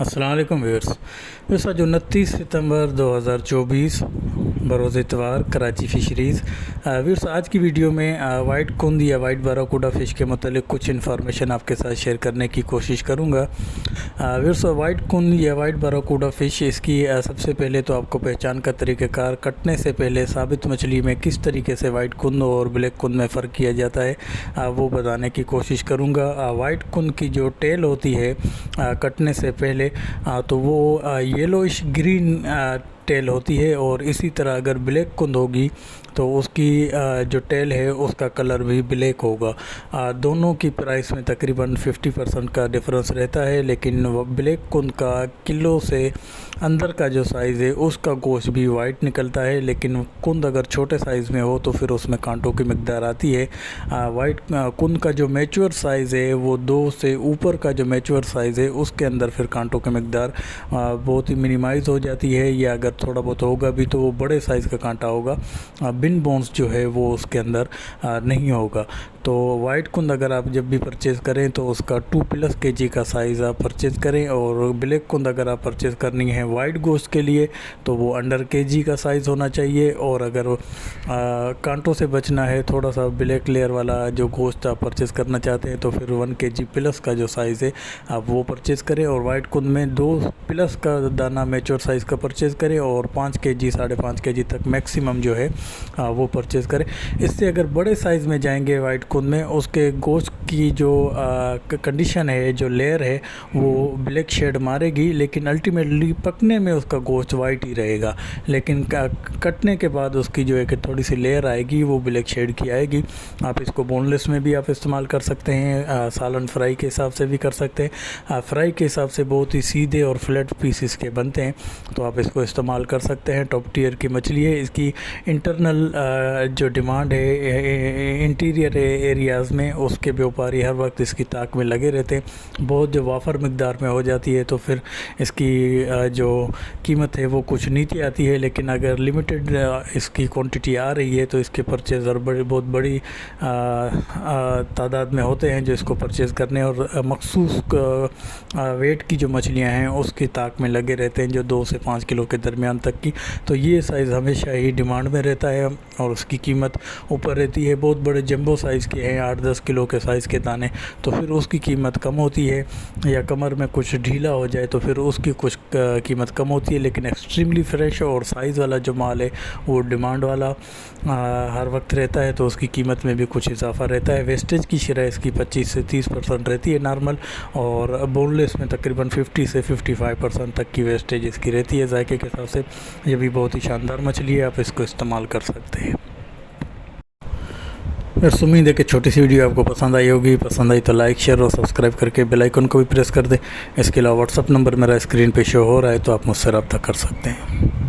अस्सलाम वालेकुम व्यूअर्स। आज 29 सितंबर 2024 बरोज़ इतवार कराची फ़िशरीज़। व्यूअर्स, आज की वीडियो में वाइट कुंद या वाइट बाराकूडा फ़िश के मतलब कुछ इन्फॉर्मेशन आपके साथ शेयर करने की कोशिश करूँगा। व्यूअर्स, वाइट कुंद या वाइट बाराकूडा फ़िश, इसकी सबसे पहले तो आपको पहचान का तरीक़ाकार कटने से पहले साबित मछली में किस तरीके से वाइट कुंद और ब्लैक कुंद में फ़र्क किया जाता है वो बताने की कोशिश करूँगा। वाइट कुंद की जो टेल होती है कटने से पहले तो वो येलोइश ग्रीन टेल होती है, और इसी तरह अगर ब्लैक कुंद होगी तो उसकी जो टेल है उसका कलर भी ब्लैक होगा। दोनों की प्राइस में तकरीबन 50% का डिफरेंस रहता है, लेकिन ब्लैक कुंद का किलो से अंदर का जो साइज़ है उसका गोश्त भी वाइट निकलता है, लेकिन कुंद अगर छोटे साइज़ में हो तो फिर उसमें कांटों की मकदार आती है। वाइट कुंद का जो मैच्योर साइज़ है वो 2 से ऊपर का जो मैच्योर साइज़ है उसके अंदर फिर कांटों की मकदार बहुत ही मिनिमाइज़ हो जाती है, या अगर थोड़ा बहुत होगा भी तो वो बड़े साइज़ का कांटा होगा, बिन बोन्स जो है वो उसके अंदर नहीं होगा। तो वाइट कुंद अगर आप जब भी परचेज़ करें तो उसका 2+ kg का साइज़ आप परचेज़ करें, और ब्लैक कुंद अगर आप परचेज़ करनी है वाइट गोश्त के लिए तो वो अंडर kg का साइज़ होना चाहिए, और अगर कांटों से बचना है, थोड़ा सा ब्लैक लेयर वाला जो गोश्त आप परचेज़ करना चाहते हैं तो फिर 1 kg प्लस का जो साइज़ है आप वो परचेज़ करें, और वाइट कुंद में 2+ का दाना मैच्योर साइज़ का परचेज़ करें, और 5 kg 5.5 kg तक मैक्सिमम जो है वो परचेज़ करें। इससे अगर बड़े साइज़ में जाएंगे वाइट कुंद में, उसके गोश्त की जो कंडीशन है, जो लेयर है वो ब्लैक शेड मारेगी, लेकिन अल्टीमेटली पकने में उसका गोश्त वाइट ही रहेगा, लेकिन कटने के बाद उसकी जो है कि थोड़ी सी लेयर आएगी वो ब्लैक शेड की आएगी। आप इसको बोनलेस में भी आप इस्तेमाल कर सकते हैं, सालन फ्राई के हिसाब से भी कर सकते हैं। फ्राई के हिसाब से बहुत ही सीधे और फ्लैट पीसेस के बनते हैं, तो आप इसको इस्तेमाल कर सकते हैं। टॉप टियर की मछली है। इसकी इंटरनल जो डिमांड है इंटीरियर एरियाज़ में, उसके व्यापारी हर वक्त इसकी ताक में लगे रहते हैं। बहुत जो वाफर मकदार में हो जाती है तो फिर इसकी जो कीमत है वो कुछ नीचे आती है, लेकिन अगर लिमिटेड इसकी क्वांटिटी आ रही है तो इसके परचेज़र बहुत बड़ी तादाद में होते हैं जो इसको परचेज़ करने और मखसूस वेट की जो मछलियां हैं उसकी ताक में लगे रहते हैं, जो 2 से 5 किलो के दरमियान तक की। तो ये साइज़ हमेशा ही डिमांड में रहता है और उसकी कीमत ऊपर रहती है। बहुत बड़े जंबो साइज़ के हैं 8-10 किलो के साइज़ के दाने, तो फिर उसकी कीमत कम होती है, या कमर में कुछ ढीला हो जाए तो फिर उसकी कुछ कीमत कम होती है। लेकिन एक्सट्रीमली फ्रेश और साइज़ वाला जो माल है वो डिमांड वाला हर वक्त रहता है, तो उसकी कीमत में भी कुछ इजाफा रहता है। वेस्टेज की शरह इसकी 25 से 30% रहती है नॉर्मल, और बोनलेस में तकरीबन 50 से 55% तक की वेस्टेज इसकी रहती है। जायके के हिसाब से ये भी बहुत ही शानदार मछली है, आप इसको इस्तेमाल कर सकते हैं। बस उम्मीद है कि छोटी सी वीडियो आपको पसंद आई होगी। पसंद आई तो लाइक, शेयर और सब्सक्राइब करके बेल आइकन को भी प्रेस कर दें। इसके अलावा व्हाट्सअप नंबर मेरा स्क्रीन पे शो हो रहा है, तो आप मुझसे रब्ता कर सकते हैं।